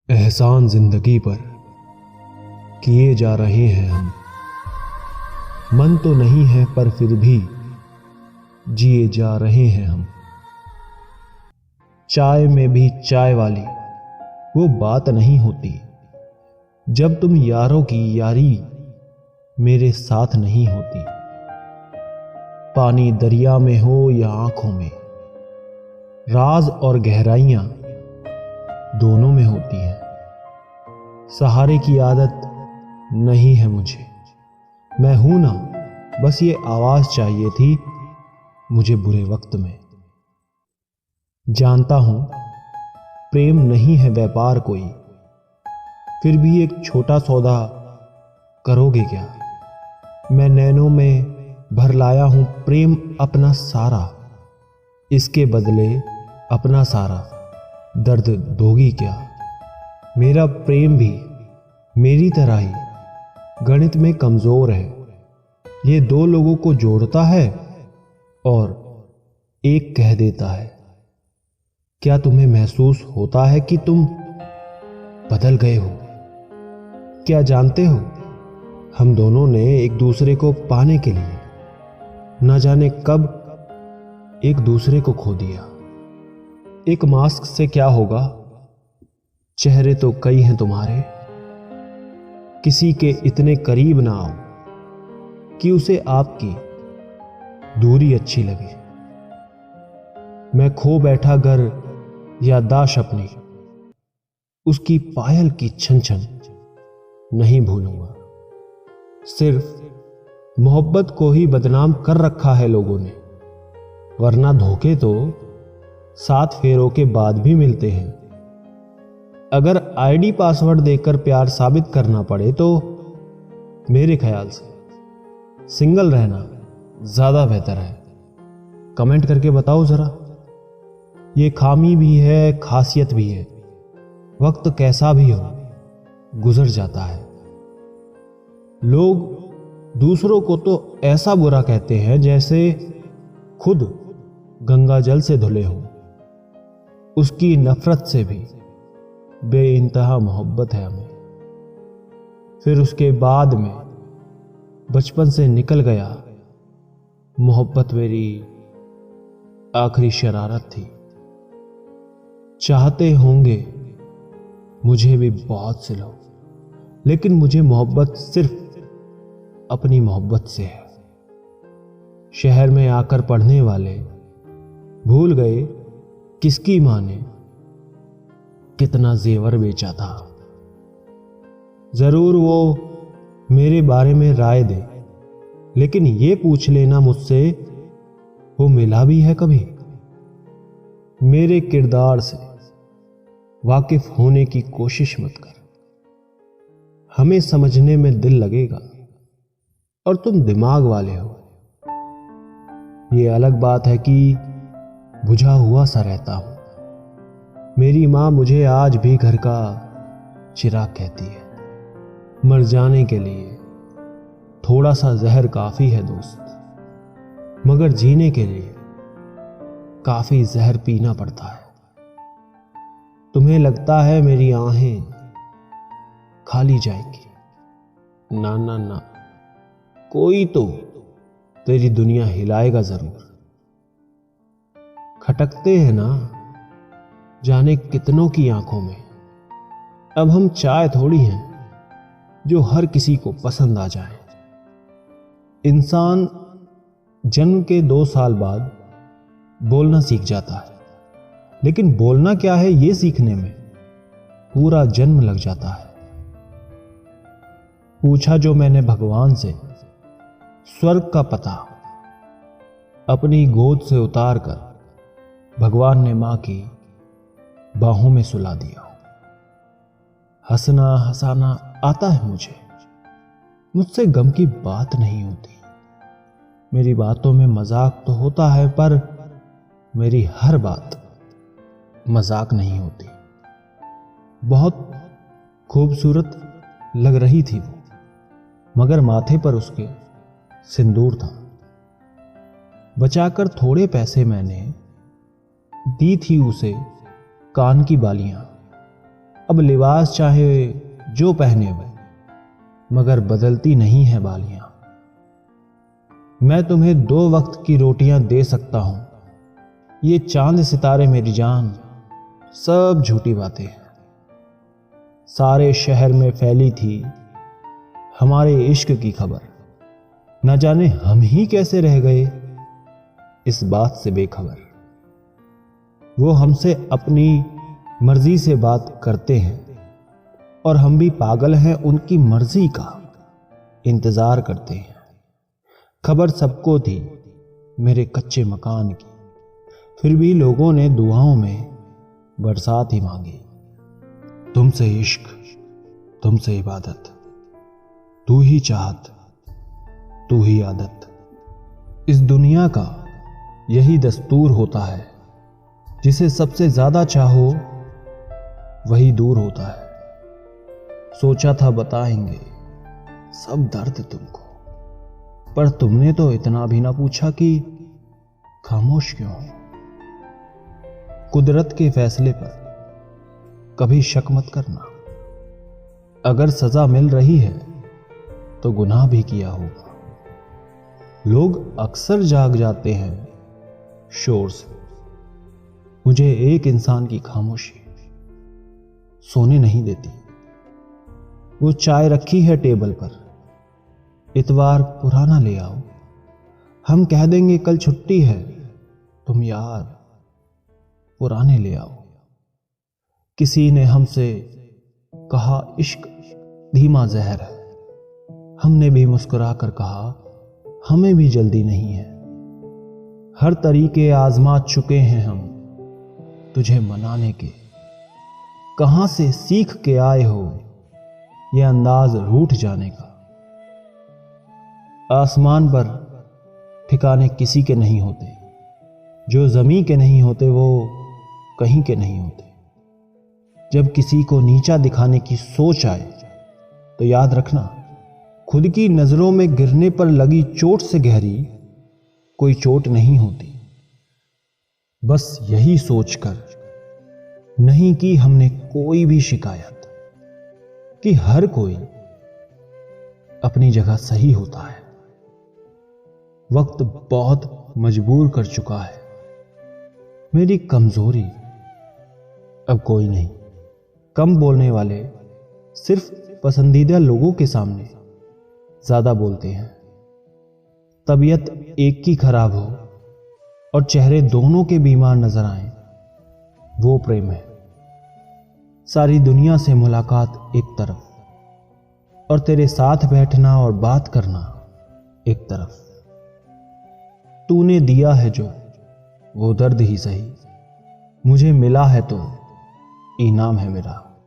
एहसान जिंदगी पर किए जा रहे हैं हम। मन तो नहीं है पर फिर भी जिए जा रहे हैं हम। चाय में भी चाय वाली वो बात नहीं होती जब तुम यारों की यारी मेरे साथ नहीं होती। पानी दरिया में हो या आंखों में, राज और गहराइयां दोनों में होती हैं। सहारे की आदत नहीं है मुझे, मैं हूं ना, बस ये आवाज चाहिए थी मुझे बुरे वक्त में। जानता हूं प्रेम नहीं है व्यापार कोई, फिर भी एक छोटा सौदा करोगे क्या? मैं नैनों में भर लाया हूं प्रेम अपना सारा, इसके बदले अपना सारा दर्द दोगी क्या? मेरा प्रेम भी मेरी तरह ही गणित में कमजोर है। ये दो लोगों को जोड़ता है और एक कह देता है। क्या तुम्हें महसूस होता है कि तुम बदल गए हो? क्या जानते हो हम दोनों ने एक दूसरे को पाने के लिए न जाने कब एक दूसरे को खो दिया। एक मास्क से क्या होगा, चेहरे तो कई हैं तुम्हारे। किसी के इतने करीब ना आओ कि उसे आपकी दूरी अच्छी लगे। मैं खो बैठा घर याददाश्त अपनी, उसकी पायल की छन छन नहीं भूलूंगा। सिर्फ मोहब्बत को ही बदनाम कर रखा है लोगों ने, वरना धोखे तो 7 फेरों के बाद भी मिलते हैं। अगर आईडी पासवर्ड देकर प्यार साबित करना पड़े तो मेरे ख्याल से सिंगल रहना ज्यादा बेहतर है। कमेंट करके बताओ जरा। ये खामी भी है, खासियत भी है। वक्त कैसा भी हो गुजर जाता है। लोग दूसरों को तो ऐसा बुरा कहते हैं जैसे खुद गंगा जल से धुले हो। उसकी नफरत से भी बेइंतहा मोहब्बत है हमें। फिर उसके बाद में बचपन से निकल गया, मोहब्बत मेरी आखिरी शरारत थी। चाहते होंगे मुझे भी बहुत से लोग, लेकिन मुझे मोहब्बत सिर्फ अपनी मोहब्बत से है। शहर में आकर पढ़ने वाले भूल गए किसकी मां ने कितना जेवर बेचा था। जरूर वो मेरे बारे में राय दे, लेकिन ये पूछ लेना मुझसे वो मिला भी है कभी? मेरे किरदार से वाकिफ होने की कोशिश मत कर। हमें समझने में दिल लगेगा और तुम दिमाग वाले हो। ये अलग बात है कि बुझा हुआ सा रहता हूं। मेरी मां मुझे आज भी घर का चिराग कहती है। मर जाने के लिए थोड़ा सा जहर काफी है दोस्त, मगर जीने के लिए काफी जहर पीना पड़ता है। तुम्हें लगता है मेरी आहें खाली जाएंगी? ना ना ना, कोई तो तेरी दुनिया हिलाएगा जरूर। खटकते हैं ना जाने कितनों की आंखों में। अब हम चाय थोड़ी हैं जो हर किसी को पसंद आ जाए। इंसान जन्म के 2 साल बाद बोलना सीख जाता है, लेकिन बोलना क्या है ये सीखने में पूरा जन्म लग जाता है। पूछा जो मैंने भगवान से स्वर्ग का पता, अपनी गोद से उतार कर भगवान ने मां की बाहों में सुला दिया। हंसना हंसाना आता है मुझसे गम की बात नहीं होती। मेरी बातों में मजाक तो होता है, पर मेरी हर बात मजाक नहीं होती। बहुत खूबसूरत लग रही थी वो, मगर माथे पर उसके सिंदूर था। बचाकर थोड़े पैसे मैंने दी थी उसे कान की बालियां, अब लिबास चाहे जो पहने वो, मगर बदलती नहीं है बालियां। मैं तुम्हें 2 वक्त की रोटियां दे सकता हूं, ये चांद सितारे मेरी जान सब झूठी बातें हैं। सारे शहर में फैली थी हमारे इश्क की खबर, न जाने हम ही कैसे रह गए इस बात से बेखबर। वो हमसे अपनी मर्जी से बात करते हैं और हम भी पागल हैं उनकी मर्जी का इंतजार करते हैं। खबर सबको थी मेरे कच्चे मकान की, फिर भी लोगों ने दुआओं में बरसात ही मांगी। तुमसे इश्क, तुमसे इबादत, तू ही चाहत, तू ही आदत। इस दुनिया का यही दस्तूर होता है, जिसे सबसे ज्यादा चाहो वही दूर होता है। सोचा था बताएंगे सब दर्द तुमको, पर तुमने तो इतना भी ना पूछा कि खामोश क्यों हो। कुदरत के फैसले पर कभी शक मत करना, अगर सजा मिल रही है तो गुनाह भी किया होगा। लोग अक्सर जाग जाते हैं शोर से, मुझे एक इंसान की खामोशी सोने नहीं देती। वो चाय रखी है टेबल पर, इतवार पुराना ले आओ। हम कह देंगे कल छुट्टी है, तुम यार पुराने ले आओ। किसी ने हमसे कहा इश्क धीमा जहर है, हमने भी मुस्कुरा कर कहा हमें भी जल्दी नहीं है। हर तरीके आजमा चुके हैं हम तुझे मनाने के, कहां से सीख के आए हो ये अंदाज रूठ जाने का। आसमान पर ठिकाने किसी के नहीं होते, जो जमीन के नहीं होते वो कहीं के नहीं होते। जब किसी को नीचा दिखाने की सोच आए तो याद रखना, खुद की नजरों में गिरने पर लगी चोट से गहरी कोई चोट नहीं होती। बस यही सोचकर नहीं की हमने कोई भी शिकायत कि हर कोई अपनी जगह सही होता है। वक्त बहुत मजबूर कर चुका है, मेरी कमजोरी अब कोई नहीं। कम बोलने वाले सिर्फ पसंदीदा लोगों के सामने ज्यादा बोलते हैं। तबीयत एक की खराब हो और चेहरे दोनों के बीमार नजर आए, वो प्रेम है। सारी दुनिया से मुलाकात एक तरफ और तेरे साथ बैठना और बात करना एक तरफ। तूने दिया है जो वो दर्द ही सही, मुझे मिला है तो इनाम है मेरा।